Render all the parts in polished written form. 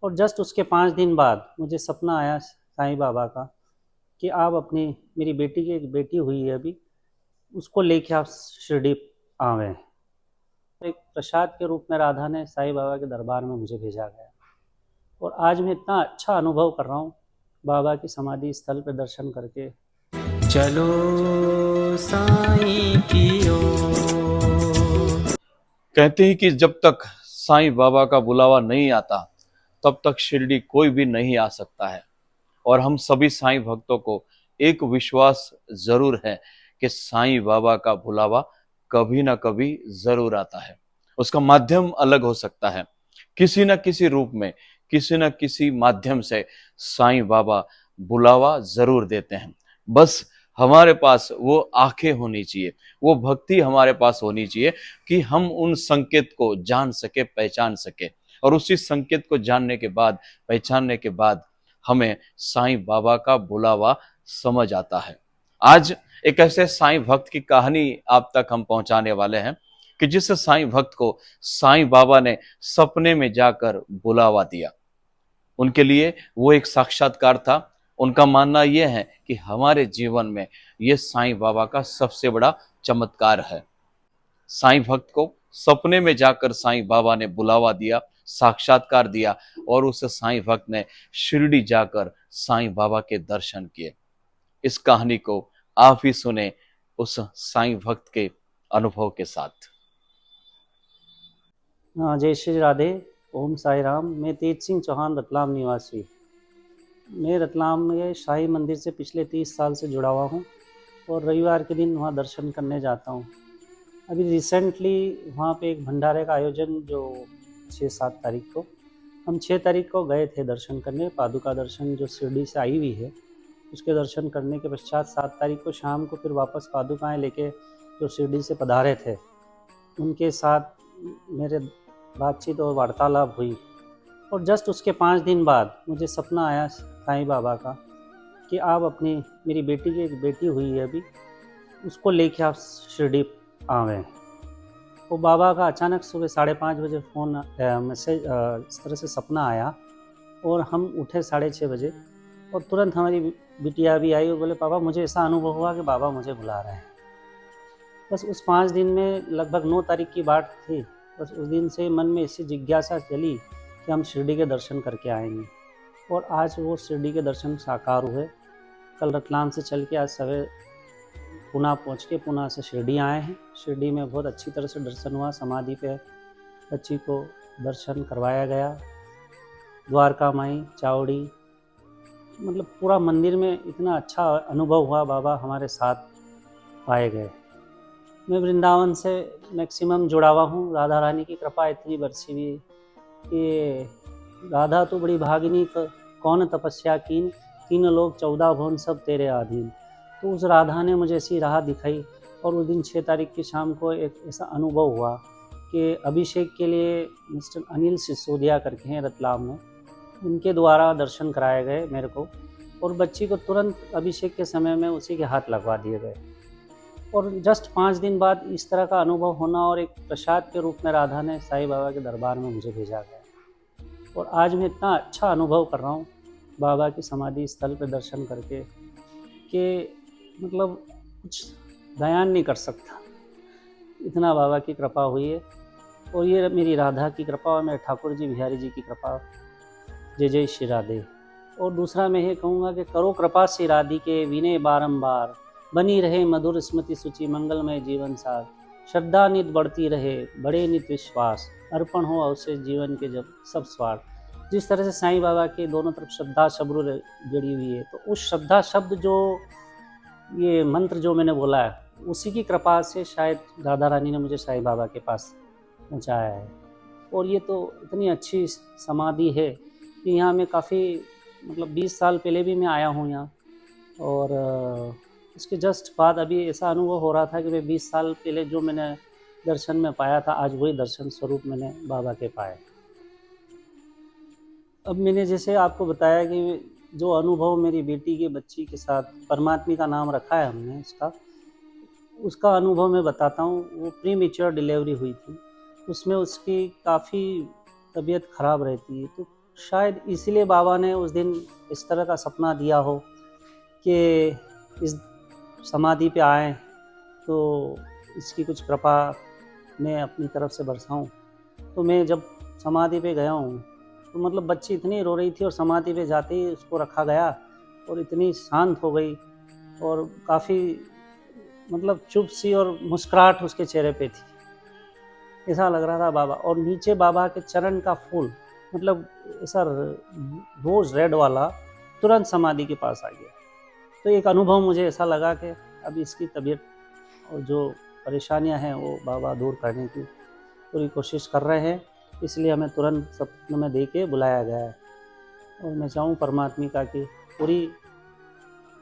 और जस्ट उसके 5 दिन बाद मुझे सपना आया साईं बाबा का कि आप अपनी मेरी बेटी की एक बेटी हुई है अभी, उसको लेके आप शिरडी आवें। एक प्रसाद के रूप में राधा ने साईं बाबा के दरबार में मुझे भेजा गया और आज मैं इतना अच्छा अनुभव कर रहा हूँ बाबा की समाधि स्थल पर दर्शन करके। चलो साईं की ओर। कहते हैं कि जब तक साईं बाबा का बुलावा नहीं आता तब तक शिरडी कोई भी नहीं आ सकता है। और हम सभी साईं भक्तों को एक विश्वास जरूर है कि साईं बाबा का बुलावा कभी ना कभी जरूर आता है। उसका माध्यम अलग हो सकता है, किसी न किसी रूप में, किसी न किसी माध्यम से साईं बाबा बुलावा जरूर देते हैं। बस हमारे पास वो आंखें होनी चाहिए, वो भक्ति हमारे पास होनी चाहिए कि हम उन संकेत को जान सके, पहचान सके। और उसी संकेत को जानने के बाद, पहचानने के बाद हमें साईं बाबा का बुलावा समझ आता है। आज एक ऐसे साईं भक्त की कहानी आप तक हम पहुंचाने वाले हैं कि जिस साईं भक्त को साईं बाबा ने सपने में जाकर बुलावा दिया। उनके लिए वो एक साक्षात्कार था। उनका मानना यह है कि हमारे जीवन में यह साईं बाबा का सबसे बड़ा चमत्कार है। साईं भक्त को सपने में जाकर साईं बाबा ने बुलावा दिया, साक्षात्कार दिया और उस साईं भक्त ने शिरडी जाकर साईं बाबा के दर्शन किए। इस कहानी को आप ही सुने उस साईं भक्त के अनुभव के साथ। हाँ, जय श्री राधे। ओम साई राम। मैं तेज सिंह चौहान, रतलाम निवासी। मैं रतलाम में शाही मंदिर से पिछले 30 साल से जुड़ा हुआ हूँ और रविवार के दिन वहाँ दर्शन करने जाता हूँ। अभी रिसेंटली वहाँ पे एक भंडारे का आयोजन जो 6-7 तारीख को, हम 6 तारीख को गए थे दर्शन करने, पादुका दर्शन जो शिरडी से आई हुई है उसके दर्शन करने के पश्चात 7 तारीख को शाम को फिर वापस पादुकाएँ लेके जो शिरडी से पधारे थे उनके साथ मेरे बातचीत और वार्तालाप हुई। और जस्ट उसके 5 दिन बाद मुझे सपना आया साईं बाबा का कि आप अपनी मेरी बेटी की एक बेटी हुई है अभी, उसको लेके आप शिरडी आवें। वो बाबा का अचानक सुबह 5:30 बजे फ़ोन मैसेज इस तरह से सपना आया और हम उठे 6:30 बजे और तुरंत हमारी बिटिया भी आई और बोले पापा मुझे ऐसा अनुभव हुआ कि बाबा मुझे बुला रहे हैं। बस उस 5 दिन में लगभग 9 तारीख की बात थी। बस उस दिन से मन में ऐसी जिज्ञासा चली कि हम शिरडी के दर्शन करके आएंगे और आज वो शिरडी के दर्शन साकार हुए। कल रतलाम से चल के आज सवेरे पुणे पहुँच के पुणे से शिरडी आए हैं। शिरडी में बहुत अच्छी तरह से दर्शन हुआ। समाधि पे बच्ची को दर्शन करवाया गया। द्वारका माई, चावड़ी, मतलब पूरा मंदिर में इतना अच्छा अनुभव हुआ। बाबा हमारे साथ पाए गए। मैं वृंदावन से मैक्सिमम जुड़ा हुआ हूँ। राधा रानी की कृपा इतनी बरसी हुई कि राधा तो बड़ी भागिनी, कौन तपस्या कीन, 3 लोग 14 भुवन सब तेरे अधीन। तो उस राधा ने मुझे ऐसी राह दिखाई और उस दिन 6 तारीख की शाम को एक ऐसा अनुभव हुआ कि अभिषेक के लिए मिस्टर अनिल सिसोदिया करके हैं रतलाम में, उनके द्वारा दर्शन कराए गए मेरे को और बच्ची को तुरंत अभिषेक के समय में उसी के हाथ लगवा दिए गए। और जस्ट 5 दिन बाद इस तरह का अनुभव होना और एक प्रसाद के रूप में राधा ने साईं बाबा के दरबार में मुझे भेजा गया और आज मैं इतना अच्छा अनुभव कर रहा हूँ बाबा की समाधि स्थल पर दर्शन करके कि मतलब कुछ बयान नहीं कर सकता, इतना बाबा की कृपा हुई है। और ये मेरी राधा की कृपा और मेरे ठाकुर जी बिहारी जी की कृपा। जय जय श्री राधे। और दूसरा मैं ये कहूँगा कि करो कृपा से राधिके विनय बारंबार, बनी रहे मधुर स्मृति सूचि मंगलमय जीवन सार। श्रद्धा नित बढ़ती रहे, बड़े नित विश्वास, अर्पण हो अवशेष जीवन के जब सब स्वार्थ। जिस तरह से साईं बाबा के दोनों तरफ श्रद्धा शब्द जुड़ी हुई है, तो उस श्रद्धा शब्द जो ये मंत्र जो मैंने बोला है, उसी की कृपा से शायद राधा रानी ने मुझे साईं बाबा के पास पहुँचाया है। और ये तो इतनी अच्छी समाधि है कि यहाँ मैं काफ़ी मतलब 20 साल पहले भी मैं आया हूँ यहाँ और इसके जस्ट बाद अभी ऐसा अनुभव हो रहा था कि मैं 20 साल पहले जो मैंने दर्शन में पाया था, आज वही दर्शन स्वरूप मैंने बाबा के पाए। अब मैंने जैसे आपको बताया कि जो अनुभव मेरी बेटी के बच्ची के साथ, परमात्मी का नाम रखा है हमने उसका अनुभव मैं बताता हूँ। वो प्री मैच्योर डिलीवरी हुई थी, उसमें उसकी काफ़ी तबीयत ख़राब रहती है, तो शायद इसीलिए बाबा ने उस दिन इस तरह का सपना दिया हो कि इस समाधि पे आए तो इसकी कुछ कृपा मैं अपनी तरफ से बरसाऊं। तो मैं जब समाधि पे गया हूँ तो मतलब बच्ची इतनी रो रही थी और समाधि पे जाते ही उसको रखा गया और इतनी शांत हो गई और काफ़ी मतलब चुप सी और मुस्कुराहट उसके चेहरे पे थी। ऐसा लग रहा था बाबा, और नीचे बाबा के चरण का फूल मतलब ऐसा रोज रेड वाला तुरंत समाधि के पास आ गया। तो एक अनुभव मुझे ऐसा लगा कि अब इसकी तबीयत और जो परेशानियां हैं वो बाबा दूर करने की पूरी कोशिश कर रहे हैं, इसलिए हमें तुरंत सपने में दे के बुलाया गया है। और मैं चाहूँ परमात्मा की पूरी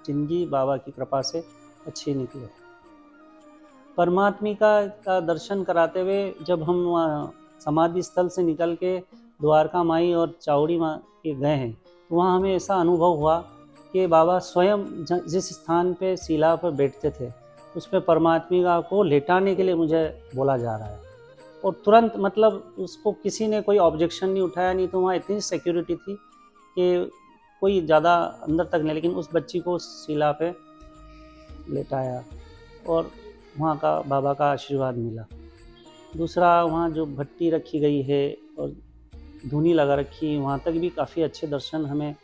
जिंदगी बाबा की कृपा से अच्छी निकले। परमात्मा का दर्शन कराते हुए जब हम वहाँ समाधि स्थल से निकल के द्वारका माई और चावड़ी माँ के गए हैं तो वहाँ हमें ऐसा अनुभव हुआ कि बाबा स्वयं जिस स्थान पे शिला पर बैठते थे उस पर परमात्मा को लेटाने के लिए मुझे बोला जा रहा है। और तुरंत मतलब उसको किसी ने कोई ऑब्जेक्शन नहीं उठाया, नहीं तो वहाँ इतनी सिक्योरिटी थी कि कोई ज़्यादा अंदर तक नहीं, लेकिन उस बच्ची को शिला पे लेटाया और वहाँ का बाबा का आशीर्वाद मिला। दूसरा, वहाँ जो भट्टी रखी गई है और धूनी लगा रखी, वहाँ तक भी काफ़ी अच्छे दर्शन हमें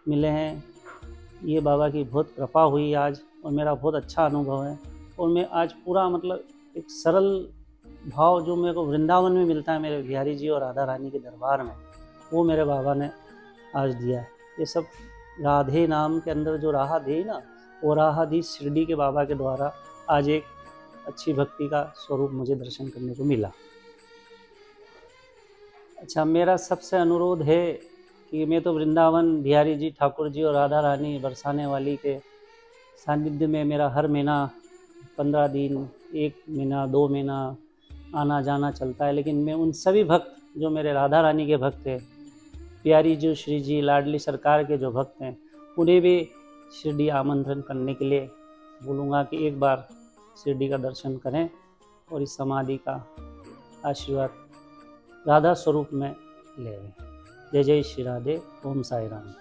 मिले हैं। ये बाबा की बहुत कृपा हुई आज और मेरा बहुत अच्छा अनुभव है। और मैं आज पूरा मतलब एक सरल भाव जो मेरे को वृंदावन में मिलता है मेरे बिहारी जी और राधा रानी के दरबार में, वो मेरे बाबा ने आज दिया है। ये सब राधे नाम के अंदर जो राह दी ना, वो राह दी शिरडी के बाबा के द्वारा आज एक अच्छी भक्ति का स्वरूप मुझे दर्शन करने को मिला। अच्छा, मेरा सबसे अनुरोध है कि मैं तो वृंदावन बिहारी जी, ठाकुर जी और राधा रानी बरसाने वाली के सानिध्य में मेरा हर महीना 15 दिन, 1 महीना, 2 महीना आना जाना चलता है, लेकिन मैं उन सभी भक्त जो मेरे राधा रानी के भक्त हैं, प्यारी जो श्री जी लाडली सरकार के जो भक्त हैं, उन्हें भी शिरडी आमंत्रण करने के लिए बोलूँगा कि एक बार शिरडी का दर्शन करें और इस समाधि का आशीर्वाद राधा स्वरूप में लें। जय जय श्री राधे। ओम साई राम।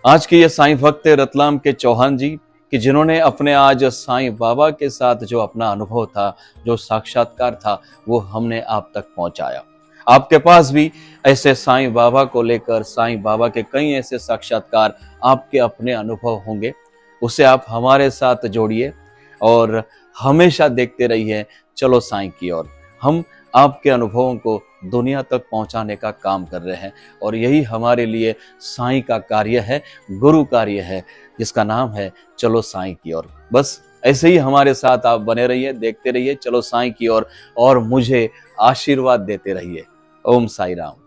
आज के ये साईं भक्त रतलाम के चौहान जी कि जिन्होंने अपने आज साईं बाबा के साथ जो अपना अनुभव था, जो साक्षात्कार था, वो हमने आप तक पहुंचाया। आपके पास भी ऐसे साईं बाबा को लेकर साईं बाबा के कई ऐसे साक्षात्कार, आपके अपने अनुभव होंगे, उसे आप हमारे साथ जोड़िए और हमेशा देखते रहिए चलो साईं की ओर। हम आपके अनुभवों को दुनिया तक पहुंचाने का काम कर रहे हैं और यही हमारे लिए साईं का कार्य है, गुरु कार्य है, जिसका नाम है चलो साईं की ओर। बस ऐसे ही हमारे साथ आप बने रहिए, देखते रहिए चलो साईं की ओर और मुझे आशीर्वाद देते रहिए। ओम साई राम।